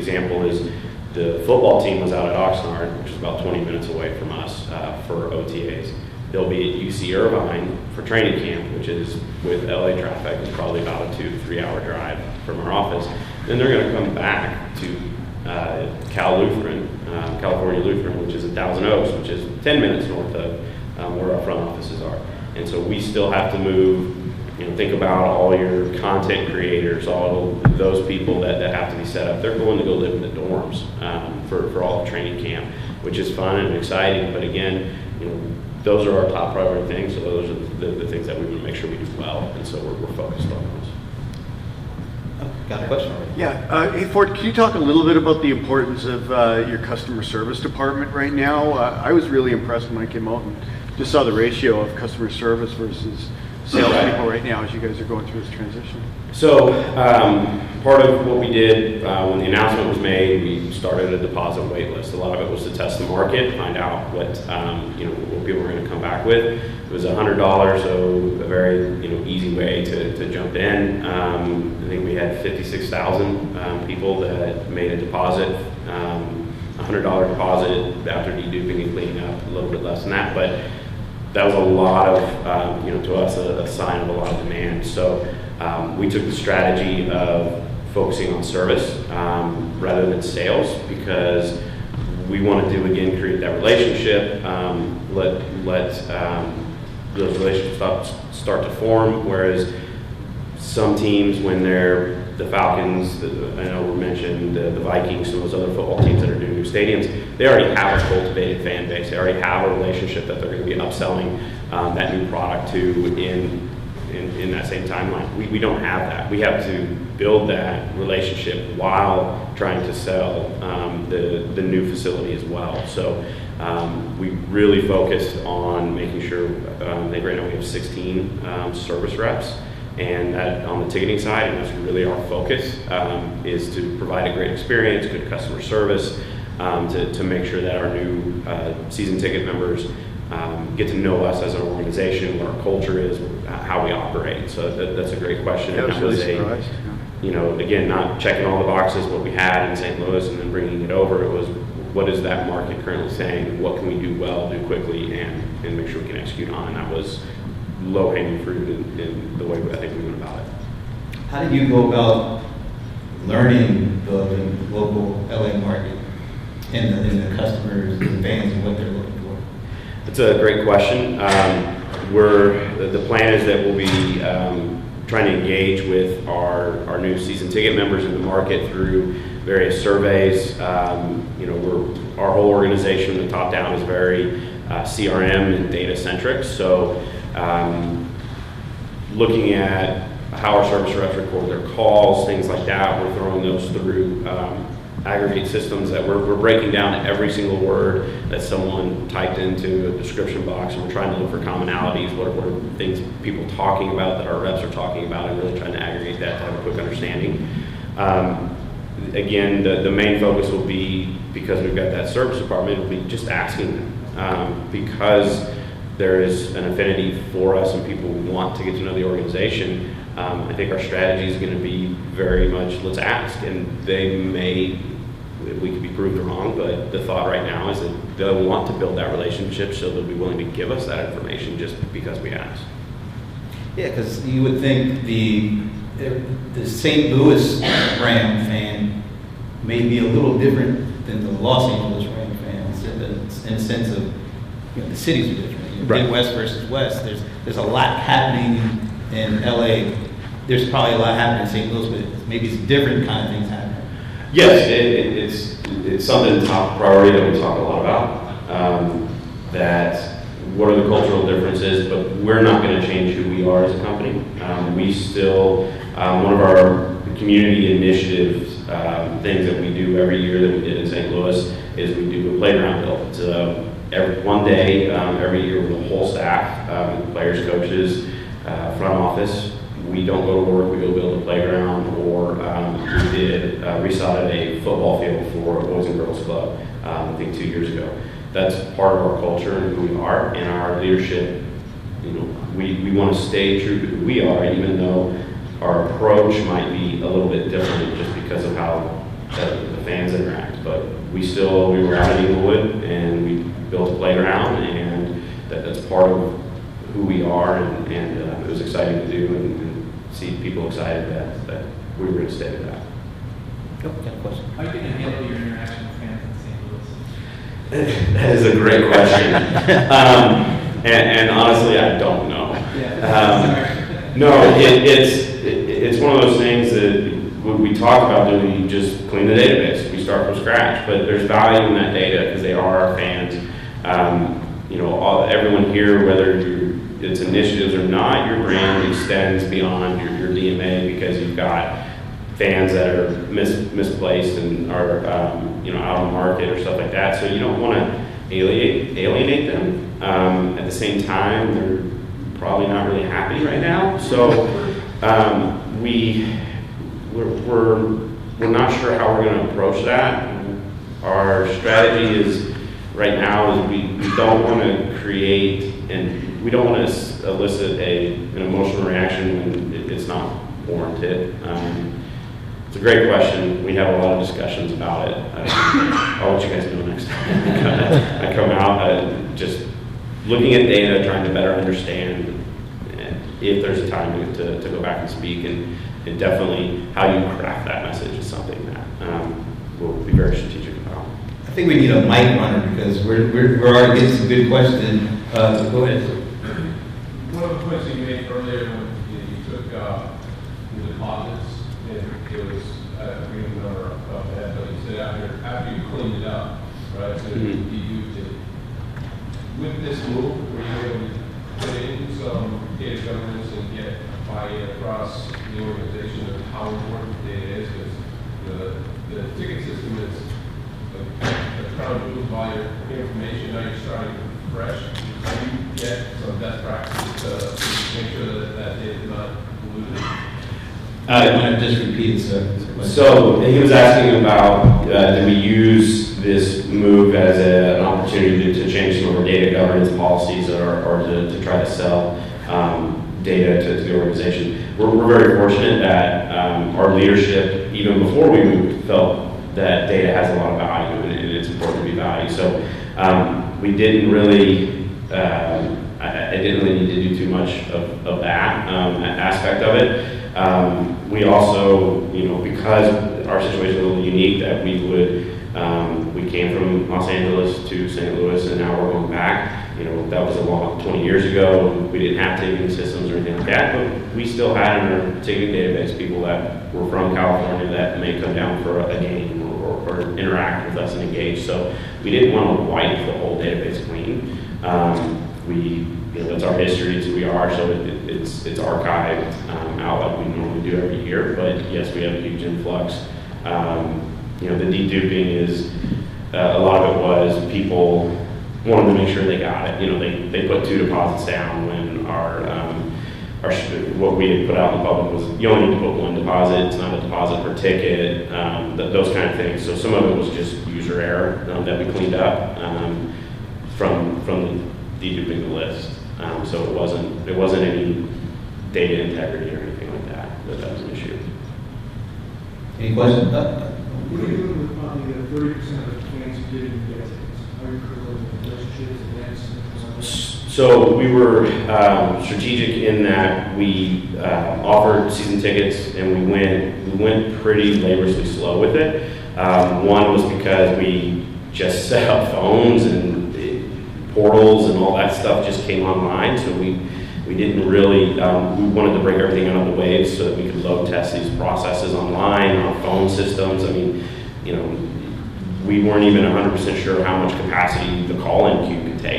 example is the football team was out at Oxnard, which is about 20 minutes away from us for OTAs. They'll be at UC Irvine for training camp, which is with LA traffic, is probably about a 2 to 3 hour drive from our office. Then they're going to come back to California Lutheran, which is in Thousand Oaks, which is 10 minutes north of where our front offices are. And so we still have to move, think about all your content creators, all those people that have to be set up. They're going to go live in the dorms for all the training camp, which is fun and exciting. But again, those are our top priority things. So those are the things that we want to make sure we do well. And so we're focused on those. Got a question already? Yeah. Hey, Ford, can you talk a little bit about the importance of your customer service department right now? I was really impressed when I came out and just saw the ratio of customer service versus salespeople right now as you guys are going through this transition. So part of what we did when the announcement was made, we started a deposit wait list. A lot of it was to test the market, find out what people were going to come back with. It was $100, so a very easy way to jump in. I think we had 56,000 people that made a deposit, $100 deposit after deduping and cleaning up, a little bit less than that, but that was a lot of, to us, a sign of a lot of demand. So we took the strategy of focusing on service rather than sales, because we wanted to, again, create that relationship, let those relationships start to form, whereas some teams, when they're the Falcons, I know we mentioned the Vikings, some of those other football teams that are doing new stadiums, they already have a cultivated fan base. They already have a relationship that they're going to be upselling that new product to in that same timeline. We don't have that. We have to build that relationship while trying to sell the new facility as well. So we really focused on making sure, I think right now we have 16 service reps, and that on the ticketing side, and that's really our focus, is to provide a great experience, good customer service, to make sure that our new season ticket members get to know us as an organization, what our culture is, how we operate. So that's a great question. Yeah, I was really surprised. Again, not checking all the boxes, what we had in St. Louis, and then bringing it over. It was, what is that market currently saying? What can we do well, do quickly, and make sure we can execute on? And that was low-hanging fruit in the way I think we went about it. How did you go about learning the local LA market and the customers, the fans, and what they're looking for? That's a great question. The plan is that we'll be trying to engage with our new season ticket members in the market through various surveys. Our whole organization, the top down, is very CRM and data centric. So looking at how our service reps record their calls, things like that, we're throwing those through aggregate systems that we're breaking down every single word that someone typed into a description box, and we're trying to look for commonalities. What are things people talking about that our reps are talking about, and really trying to aggregate that to have a quick understanding. Again, the main focus will be, because we've got that service department, will be just asking them, because there is an affinity for us and people want to get to know the organization. I think our strategy is going to be very much, let's ask, and we could be proved wrong, but the thought right now is that they'll want to build that relationship, so they'll be willing to give us that information just because we ask. Yeah, because you would think the St. Louis Ram fan may be a little different than the Los Angeles Ram fans in the sense of the cities are different. Right. Midwest versus West. There's a lot happening in LA. There's probably a lot happening in St. Louis, but maybe it's different kind of things happening. Yes, it's something top priority that we talk a lot about. That what are the cultural differences, but we're not going to change who we are as a company. We still, one of our community initiatives things that we do every year that we did in St. Louis is we do a playground build. So one day every year with the whole staff, players, coaches, front office, we don't go to work, we go build a playground, or we resodded a football field for a Boys and Girls Club, I think 2 years ago. That's part of our culture and who we are, and our leadership. We want to stay true to who we are, even though our approach might be a little bit different just because of how the fans interact. But we were out at Inglewood and we built a playground, and that's part of who we are, and it was exciting to do and see people excited that we were going to stay with that. Got a question? How are you going to handle your interaction with fans in St. Louis? That is a great question. And honestly, I don't know. No, it's one of those things that we talk about doing. You just clean the database. We start from scratch, but there's value in that data because they are our fans. Everyone here, whether it's initiatives or not, your brand extends beyond your DMA because you've got fans that are misplaced and are out on the market or stuff like that. So you don't want to alienate them. At the same time, they're probably not really happy right now. So we're not sure how we're going to approach that. Our strategy is right now is we don't want to create and we don't want to elicit an emotional reaction when it's not warranted. It's a great question. We have a lot of discussions about it. I'll let you guys know next time I come out. Just looking at data, trying to better understand if there's a time to go back and speak, and definitely how you craft that message is something that we'll be very strategic about. I think we need a mic runner because we're already getting some good questions. Go ahead. One of the points you made earlier when you took the deposits, and it was a reading number of that, but you said after you cleaned it up, right? So you used it. With this move, were you able to put in some data governance and get buy-in across the organization of how important data is? Because the ticket system is a crown jewel by your information. Now you're starting fresh. How do you get some best practices to make sure that data is not polluted? Just repeat it, sir. So he was asking about do we use this move as an opportunity to change some of our data governance policies or to try to sell data to the organization. We're very fortunate that our leadership, even before we moved, felt that data has a lot of value and it's important to be valued. So we didn't really, I didn't really need to do too much of that aspect of it. We also, because our situation is a little unique, that we came from Los Angeles to St. Louis, and now we're going back. That was a long 20 years ago. We didn't have ticketing systems or anything like that, but we still had in our ticketing database people that were from California that may come down for a game or interact with us and engage. So we didn't want to wipe the whole database clean. That's our history, it's who we are, so it's archived out like we normally do every year. But yes, we have a huge influx. The deduping is a lot of it was people wanted to make sure they got it. They put 2 deposits down when our what we had put out in the public was you only need to put 1 deposit. It's not a deposit per ticket. Those kind of things. So some of it was just user error that we cleaned up from deduping the list. So it wasn't any data integrity or anything like that was an issue. Any questions? What are you doing with the 30% of the fans who didn't get tickets? How are you creating relationships, events? So we were strategic in that we offered season tickets, and we went pretty laboriously slow with it. One was because we just set up phones and portals and all that stuff just came online, so we didn't really, we wanted to break everything out of the waves so that we could load test these processes online on phone systems. I mean, we weren't even 100% sure how much capacity the call-in queue could take.